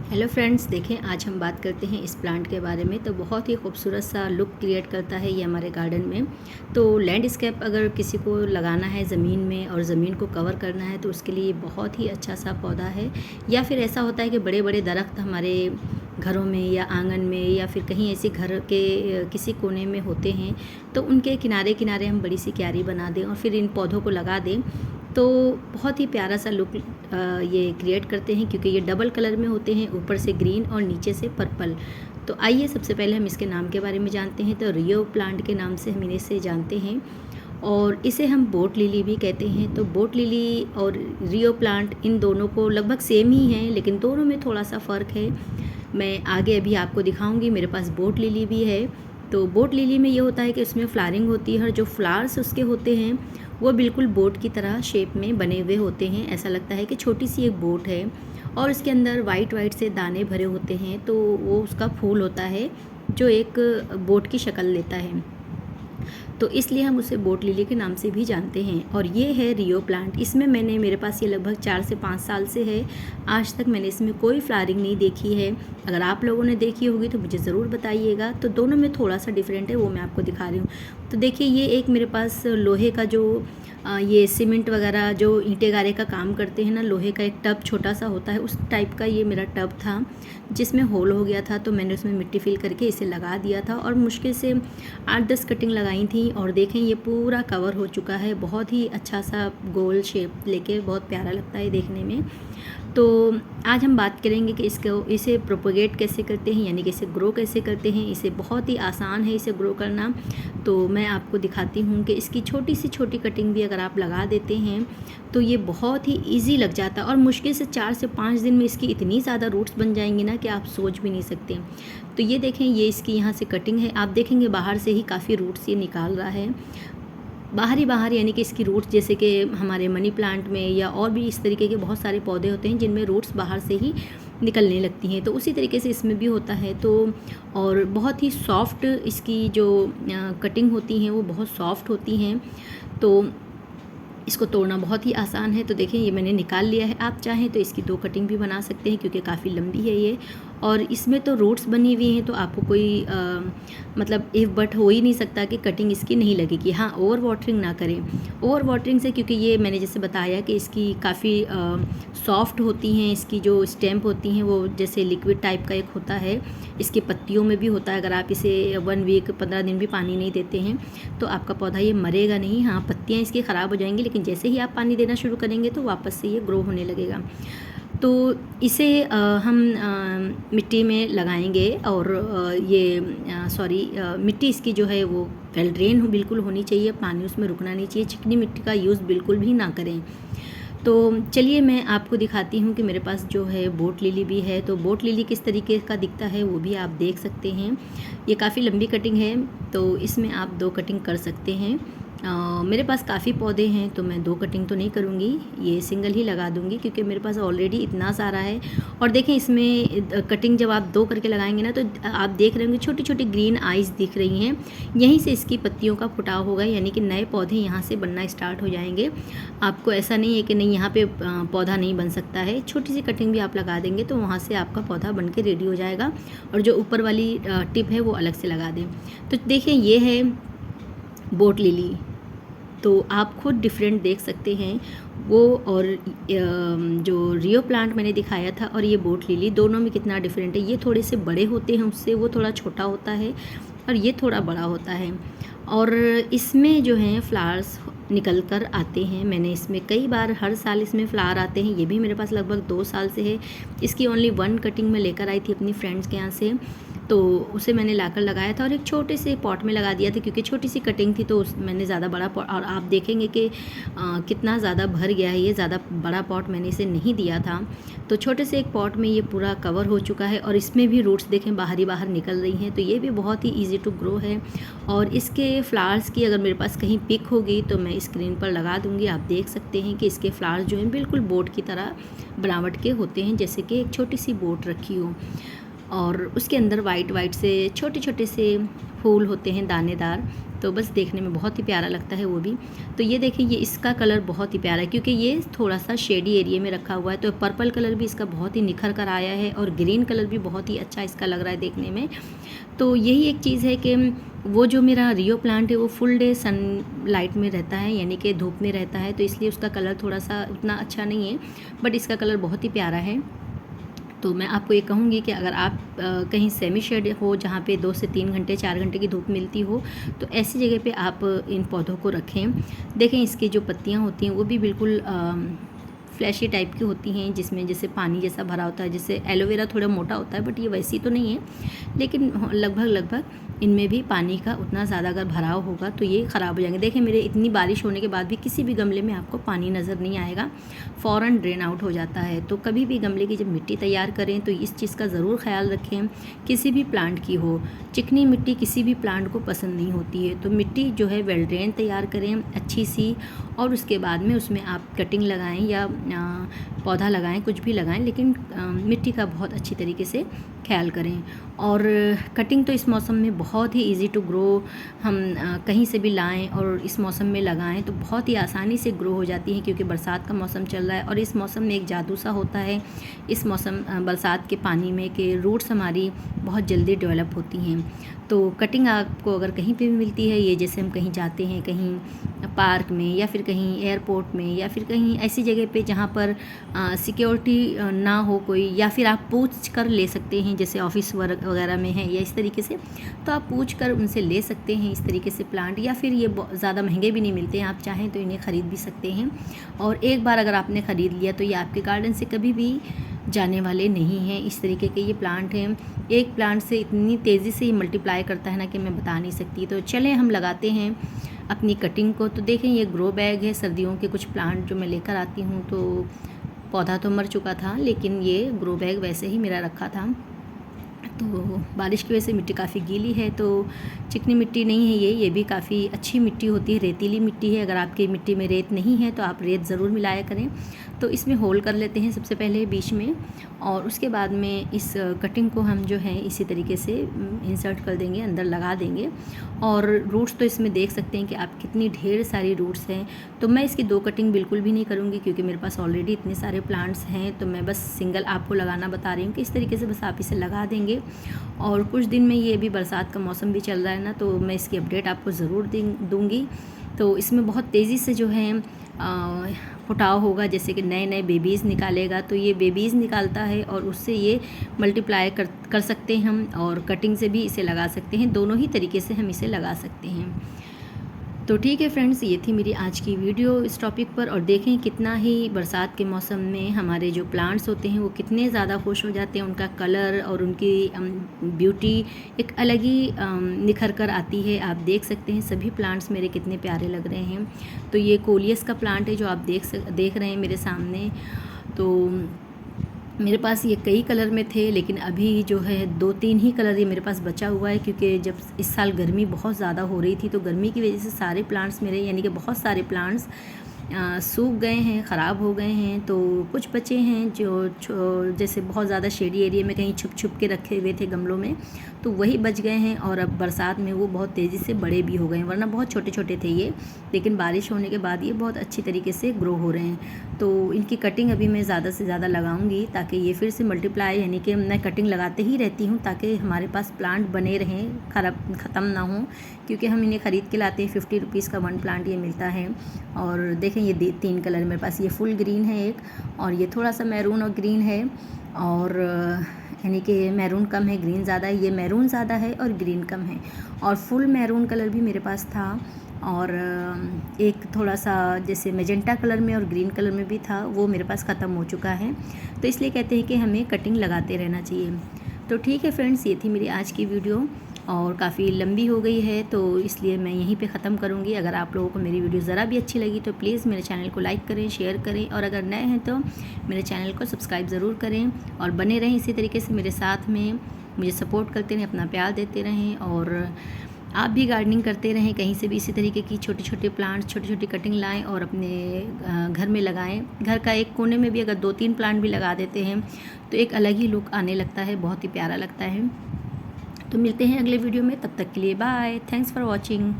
Hello friends, देखें आज हम बात करते हैं इस प्लांट के बारे में। तो बहुत ही खूबसूरत सा लुक क्रिएट करता है ये हमारे गार्डन में। तो लैंडस्केप अगर किसी को लगाना है ज़मीन में और ज़मीन को कवर करना है तो उसके लिए बहुत ही अच्छा सा पौधा है। या फिर ऐसा होता है कि बड़े बड़े दरख्त हमारे घरों में या आंगन में या फिर कहीं ऐसे घर के किसी कोने में होते हैं, तो उनके किनारे किनारे हम बड़ी सी क्यारी बना दें और फिर इन पौधों को लगा दें तो बहुत ही प्यारा सा लुक ये क्रिएट करते हैं, क्योंकि ये डबल कलर में होते हैं, ऊपर से ग्रीन और नीचे से पर्पल। तो आइए सबसे पहले हम इसके नाम के बारे में जानते हैं। तो रियो प्लांट के नाम से हम इसे जानते हैं और इसे हम बोट लिली भी कहते हैं। तो बोट लिली और रियो प्लांट इन दोनों को लगभग सेम ही हैं, लेकिन दोनों में थोड़ा सा फ़र्क है। मैं आगे अभी आपको दिखाऊंगी। मेरे पास बोट लिली भी है। तो बोट लिली में ये होता है कि उसमें फ्लावरिंग होती है और जो फ्लावर्स उसके होते हैं वो बिल्कुल बोट की तरह शेप में बने हुए होते हैं। ऐसा लगता है कि छोटी सी एक बोट है और उसके अंदर वाइट वाइट से दाने भरे होते हैं। तो वो उसका फूल होता है जो एक बोट की शक्ल लेता है, तो इसलिए हम उसे बोट लिली के नाम से भी जानते हैं। और ये है रियो प्लांट। इसमें मेरे पास ये लगभग 4 से 5 साल से है। आज तक मैंने इसमें कोई फ्लावरिंग नहीं देखी है। अगर आप लोगों ने देखी होगी तो मुझे ज़रूर बताइएगा। तो दोनों में थोड़ा सा डिफरेंट है, वो मैं आपको दिखा रही हूँ। तो देखिए, ये एक मेरे पास लोहे का जो ये सीमेंट वगैरह जो ईंटे गारे का काम करते हैं ना, लोहे का एक टब छोटा सा होता है, उस टाइप का ये मेरा टब था जिसमें होल हो गया था। तो मैंने उसमें मिट्टी फिल करके इसे लगा दिया था और मुश्किल से 8-10 कटिंग लगाई थी। और देखें, ये पूरा कवर हो चुका है। बहुत ही अच्छा सा गोल शेप लेके बहुत प्यारा लगता है देखने में। तो आज हम बात करेंगे कि इसे प्रोपोगेट कैसे करते हैं, यानी कि इसे ग्रो कैसे करते हैं। इसे बहुत ही आसान है इसे ग्रो करना। तो मैं आपको दिखाती हूँ कि इसकी छोटी सी छोटी कटिंग भी अगर आप लगा देते हैं तो ये बहुत ही इजी लग जाता है और मुश्किल से 4 से 5 दिन में इसकी इतनी ज़्यादा रूट्स बन जाएंगी ना कि आप सोच भी नहीं सकते। तो ये देखें, ये इसकी यहाँ से कटिंग है। आप देखेंगे बाहर से ही काफ़ी रूट्स ये निकाल रहा है, बाहर ही बाहर, यानी कि इसकी रूट्स, जैसे कि हमारे मनी प्लांट में या और भी इस तरीके के बहुत सारे पौधे होते हैं जिनमें रूट्स बाहर से ही निकलने लगती हैं। तो उसी तरीके से इसमें भी होता है। तो और बहुत ही सॉफ्ट इसकी जो कटिंग होती हैं वो बहुत सॉफ्ट होती हैं। तो इसको तोड़ना बहुत ही आसान है। तो देखें, ये मैंने निकाल लिया है। आप चाहें तो इसकी 2 कटिंग भी बना सकते हैं, क्योंकि काफ़ी लंबी है ये और इसमें तो रूट्स बनी हुई हैं। तो आपको कोई मतलब इफ़ बट हो ही नहीं सकता कि कटिंग इसकी नहीं लगेगी। हाँ, ओवर वाटरिंग ना करें। ओवर वाटरिंग से, क्योंकि ये मैंने जैसे बताया कि इसकी काफ़ी सॉफ्ट होती हैं, इसकी जो स्टेम्प होती हैं वो जैसे लिक्विड टाइप का एक होता है, इसकी पत्तियों में भी होता है। अगर आप इसे 1 वीक 15 दिन भी पानी नहीं देते हैं तो आपका पौधा ये मरेगा नहीं। हाँ, पत्तियाँ इसकी ख़राब हो जाएंगी, लेकिन जैसे ही आप पानी देना शुरू करेंगे तो वापस से ये ग्रो होने लगेगा। तो इसे हम मिट्टी में लगाएंगे और मिट्टी इसकी जो है वो वेल ड्रेन बिल्कुल होनी चाहिए, पानी उसमें रुकना नहीं चाहिए। चिकनी मिट्टी का यूज़ बिल्कुल भी ना करें। तो चलिए मैं आपको दिखाती हूँ कि मेरे पास जो है बोट लिली भी है। तो बोट लिली किस तरीके का दिखता है वो भी आप देख सकते हैं। ये काफ़ी लंबी कटिंग है, तो इसमें आप 2 कटिंग कर सकते हैं। मेरे पास काफ़ी पौधे हैं तो मैं 2 कटिंग तो नहीं करूँगी, ये सिंगल ही लगा दूँगी, क्योंकि मेरे पास ऑलरेडी इतना सारा है। और देखें, इसमें कटिंग जब आप 2 करके लगाएंगे ना तो आप देख रहे होंगे छोटी छोटी ग्रीन आइज़ दिख रही हैं। यहीं से इसकी पत्तियों का फुटाव होगा, यानी कि नए पौधे यहाँ से बनना स्टार्ट हो जाएंगे। आपको ऐसा नहीं है कि नहीं यहाँ पे पौधा नहीं बन सकता है। छोटी सी कटिंग भी आप लगा देंगे तो वहाँ से आपका पौधा बन के रेडी हो जाएगा। और जो ऊपर वाली टिप है वो अलग से लगा दें। तो देखिए, ये है बोट लिली। तो आप खुद डिफरेंट देख सकते हैं वो और जो रियो प्लांट मैंने दिखाया था और ये बोट लिली, दोनों में कितना डिफरेंट है। ये थोड़े से बड़े होते हैं उससे, वो थोड़ा छोटा होता है और ये थोड़ा बड़ा होता है। और इसमें जो है फ्लावर्स निकल कर आते हैं। मैंने इसमें कई बार, हर साल इसमें फ्लावर आते हैं। ये भी मेरे पास लगभग 2 साल से है। इसकी ओनली 1 कटिंग मैं लेकर आई थी अपनी फ्रेंड्स के यहाँ से, तो उसे मैंने लाकर लगाया था और एक छोटे से पॉट में लगा दिया था, क्योंकि छोटी सी कटिंग थी। तो मैंने ज़्यादा बड़ा पॉट, और आप देखेंगे कि कितना ज़्यादा भर गया है ये, ज़्यादा बड़ा पॉट मैंने इसे नहीं दिया था। तो छोटे से एक पॉट में ये पूरा कवर हो चुका है और इसमें भी रूट्स देखें बाहर ही बाहर निकल रही हैं। तो ये भी बहुत ही ईजी टू ग्रो है। और इसके फ्लावर्स की अगर मेरे पास कहीं पिक होगी तो मैं स्क्रीन पर लगा दूँगी। आप देख सकते हैं कि इसके फ्लावर्स जो हैं बिल्कुल बोट की तरह बनावट के होते हैं, जैसे कि एक छोटी सी बोट रखी हो और उसके अंदर वाइट वाइट से छोटे छोटे से फूल होते हैं दानेदार। तो बस देखने में बहुत ही प्यारा लगता है वो भी। तो ये देखिए, ये इसका कलर बहुत ही प्यारा है क्योंकि ये थोड़ा सा शेडी एरिया में रखा हुआ है। तो पर्पल कलर भी इसका बहुत ही निखर कर आया है और ग्रीन कलर भी बहुत ही अच्छा इसका लग रहा है देखने में। तो यही एक चीज़ है कि वो जो मेरा रियो प्लांट है वो फुल डे सन लाइट में रहता है, यानी कि धूप में रहता है, तो इसलिए उसका कलर थोड़ा सा उतना अच्छा नहीं है, बट इसका कलर बहुत ही प्यारा है। तो मैं आपको ये कहूँगी कि अगर आप कहीं सेमी शेड हो जहाँ पे 2 से 3 घंटे 4 घंटे की धूप मिलती हो, तो ऐसी जगह पे आप इन पौधों को रखें। देखें, इसकी जो पत्तियाँ होती हैं वो भी बिल्कुल फ्लैशी टाइप की होती हैं, जिसमें जैसे पानी जैसा भरा होता है। जैसे एलोवेरा थोड़ा मोटा होता है, बट ये वैसी तो नहीं है, लेकिन लगभग इनमें भी पानी का उतना ज़्यादा अगर भराव होगा तो ये ख़राब हो जाएंगे। देखें, मेरे इतनी बारिश होने के बाद भी किसी भी गमले में आपको पानी नज़र नहीं आएगा, फ़ौरन ड्रेन आउट हो जाता है। तो कभी भी गमले की जब मिट्टी तैयार करें तो इस चीज़ का ज़रूर ख्याल रखें, किसी भी प्लांट की हो, चिकनी मिट्टी किसी भी प्लांट को पसंद नहीं होती है। तो मिट्टी जो है वेल ड्रेन तैयार करें अच्छी सी, और उसके बाद में उसमें आप कटिंग लगाएं या पौधा लगाएं, कुछ भी लगाएं, लेकिन मिट्टी का बहुत अच्छी तरीके से ख्याल करें। और कटिंग तो इस मौसम में बहुत ही इजी टू ग्रो, हम कहीं से भी लाएं और इस मौसम में लगाएं तो बहुत ही आसानी से ग्रो हो जाती हैं, क्योंकि बरसात का मौसम चल रहा है और इस मौसम में एक जादू सा होता है इस मौसम बरसात के पानी में कि रूट्स हमारी बहुत जल्दी डेवलप होती हैं। तो कटिंग आपको अगर कहीं पे भी मिलती है, ये जैसे हम कहीं जाते हैं, कहीं पार्क में या फिर कहीं एयरपोर्ट में या फिर कहीं ऐसी जगह पे जहाँ पर सिक्योरिटी ना हो कोई, या फिर आप पूछ कर ले सकते हैं, जैसे ऑफिस वर्क वगैरह में है या इस तरीके से, तो आप पूछ कर उनसे ले सकते हैं इस तरीके से प्लांट। या फिर ये ज़्यादा महंगे भी नहीं मिलते हैं, आप चाहें तो इन्हें ख़रीद भी सकते हैं। और एक बार अगर आपने ख़रीद लिया तो ये आपके गार्डन से कभी भी जाने वाले नहीं हैं। इस तरीके के ये प्लांट हैं, एक प्लांट से इतनी तेज़ी से ये मल्टीप्लाई करता है ना कि मैं बता नहीं सकती। तो चलें हम लगाते हैं अपनी कटिंग को। तो देखें, ये ग्रो बैग है, सर्दियों के कुछ प्लांट जो मैं लेकर आती हूँ। तो पौधा तो मर चुका था, लेकिन ये ग्रो बैग वैसे ही मेरा रखा था। तो बारिश की वजह से मिट्टी काफ़ी गीली है, तो चिकनी मिट्टी नहीं है ये भी काफ़ी अच्छी मिट्टी होती है, रेतीली मिट्टी है। अगर आपकी मिट्टी में रेत नहीं है तो आप रेत ज़रूर मिलाया करें। तो इसमें होल कर लेते हैं सबसे पहले बीच में, और उसके बाद में इस कटिंग को हम जो है इसी तरीके से इंसर्ट कर देंगे, अंदर लगा देंगे। और रूट्स तो इसमें देख सकते हैं कि आप कितनी ढेर सारी रूट्स हैं। तो मैं इसकी 2 कटिंग बिल्कुल भी नहीं करूँगी, क्योंकि मेरे पास ऑलरेडी इतने सारे प्लांट्स हैं। तो मैं बस सिंगल आपको लगाना बता रही हूँ कि इस तरीके से बस आप इसे लगा देंगे। और कुछ दिन में, ये भी बरसात का मौसम भी चल रहा है ना, तो मैं इसकी अपडेट आपको ज़रूर दूँगी। तो इसमें बहुत तेज़ी से जो है फुटाव होगा, जैसे कि नए नए बेबीज़ निकालेगा। तो ये बेबीज़ निकालता है और उससे ये मल्टीप्लाई कर सकते हैं हम, और कटिंग से भी इसे लगा सकते हैं। दोनों ही तरीके से हम इसे लगा सकते हैं। तो ठीक है फ्रेंड्स, ये थी मेरी आज की वीडियो इस टॉपिक पर। और देखें कितना ही बरसात के मौसम में हमारे जो प्लांट्स होते हैं वो कितने ज़्यादा खुश हो जाते हैं, उनका कलर और उनकी ब्यूटी एक अलग ही निखर कर आती है। आप देख सकते हैं सभी प्लांट्स मेरे कितने प्यारे लग रहे हैं। तो ये कोलियस का प्लांट है जो आप देख रहे हैं मेरे सामने। तो मेरे पास ये कई कलर में थे, लेकिन अभी जो है 2-3 ही कलर ये मेरे पास बचा हुआ है, क्योंकि जब इस साल गर्मी बहुत ज़्यादा हो रही थी तो गर्मी की वजह से सारे प्लांट्स मेरे, यानी कि बहुत सारे प्लांट्स सूख गए हैं, ख़राब हो गए हैं। तो कुछ बचे हैं जो जैसे बहुत ज़्यादा शेडी एरिया में कहीं छुप के रखे हुए थे गमलों में, तो वही बच गए हैं। और अब बरसात में वो बहुत तेज़ी से बड़े भी हो गए हैं, वरना बहुत छोटे छोटे थे ये, लेकिन बारिश होने के बाद ये बहुत अच्छी तरीके से ग्रो हो रहे हैं। तो इनकी कटिंग अभी मैं ज़्यादा से ज़्यादा लगाऊंगी, ताकि ये फिर से मल्टीप्लाई, यानी कि मैं कटिंग लगाते ही रहती हूँ ताकि हमारे पास प्लांट बने रहें, ख़त्म ना हो, क्योंकि हम इन्हें ख़रीद के लाते हैं। 50 रुपीज़ का 1 प्लांट ये मिलता है। और देखें, ये 3 कलर मेरे पास, ये फुल ग्रीन है एक, और ये थोड़ा सा मैरून और ग्रीन है, और यानी कि मैरून कम है, ग्रीन ज़्यादा है। ये मैरून ज़्यादा है और ग्रीन कम है। और फुल मैरून कलर भी मेरे पास था, और एक थोड़ा सा जैसे मेजेंटा कलर में और ग्रीन कलर में भी था, वो मेरे पास ख़त्म हो चुका है। तो इसलिए कहते हैं कि हमें कटिंग लगाते रहना चाहिए। तो ठीक है फ्रेंड्स, ये थी मेरी आज की वीडियो, और काफ़ी लंबी हो गई है, तो इसलिए मैं यहीं पे ख़त्म करूँगी। अगर आप लोगों को मेरी वीडियो ज़रा भी अच्छी लगी तो प्लीज़ मेरे चैनल को लाइक करें, शेयर करें, और अगर नए हैं तो मेरे चैनल को सब्सक्राइब ज़रूर करें, और बने रहें इसी तरीके से मेरे साथ में, मुझे सपोर्ट करते रहें, अपना प्यार देते रहें। और आप भी गार्डनिंग करते रहें, कहीं से भी इसी तरीके की छोटे छोटे प्लांट्स, छोटी छोटी कटिंग लाएं और अपने घर में लगाएं। घर का एक कोने में भी अगर 2-3 प्लांट भी लगा देते हैं तो एक अलग ही लुक आने लगता है, बहुत ही प्यारा लगता है। तो मिलते हैं अगले वीडियो में, तब तक के लिए बाय, थैंक्स फॉर वॉचिंग।